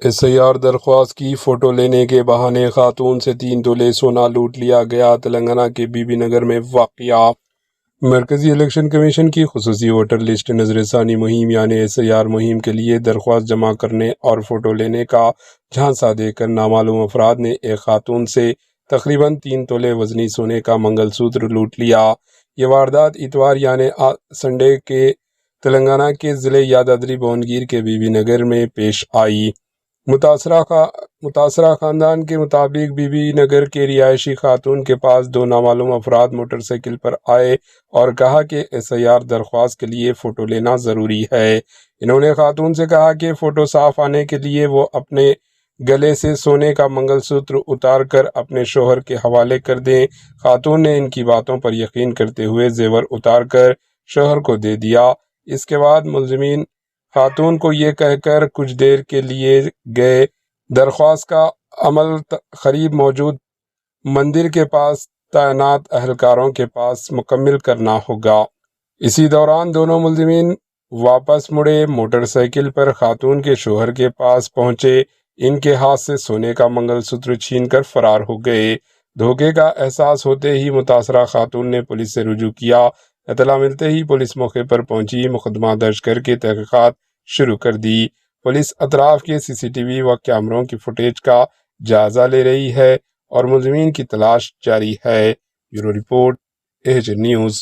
SIR درخواست کی photo لینے کے بہانے خاتون سے 3 تولے سونا لوٹ لیا گیا۔ تلنگانہ کے بی بی نگر میں واقعہ۔ مرکزی الیکشن کمیشن کی خصوصی ووٹر لسٹ نظر ثانی مہم یعنی SIR مہم کے لیے درخواست جمع کرنے اور فوٹو لینے کا جھانسا دے کر نامعلوم افراد نے ایک خاتون سے تقریباً 3 تولے وزنی سونے کا منگل سوتر لوٹ لیا۔ یہ واردات اتوار یعنی سنڈے کے تلنگانہ کے ضلع یادادری بھونگیر کے بی بی نگر میں پیش آئی۔ متاثرہ خاندان کے مطابق بی بی نگر کے رہائشی خاتون کے پاس 2 نامعلوم افراد موٹر سائیکل پر آئے اور کہا کہ SIR درخواست کے لیے فوٹو لینا ضروری ہے۔ انہوں نے خاتون سے کہا کہ فوٹو صاف آنے کے لیے وہ اپنے گلے سے سونے کا منگل سوتر اتار کر اپنے شوہر کے حوالے کر دیں۔ خاتون نے ان کی باتوں پر یقین کرتے ہوئے زیور اتار کر شوہر کو دے دیا۔ اس کے بعد ملزمین خاتون کو یہ کہہ کر کچھ دیر کے لیے گئے۔ درخواست کا عمل قریب موجود مندر کے پاس تعینات اہلکاروں کے پاس مکمل کرنا ہوگا۔ اسی دوران دونوں ملزمین واپس مڑے، موٹر سائیکل پر خاتون کے شوہر کے پاس پہنچے، ان کے ہاتھ سے سونے کا منگل سوتر چھین کر فرار ہو گئے۔ دھوکے کا احساس ہوتے ہی متاثرہ خاتون نے پولیس سے رجوع کیا۔ اطلاع ملتے ہی پولیس موقع پر پہنچی، مقدمہ درج کر کے تحقیقات شروع کر دی۔ پولیس اطراف کے CCTV و کیمروں کی فوٹیج کا جائزہ لے رہی ہے اور ملزمین کی تلاش جاری ہے۔ Bureau report, AJ news.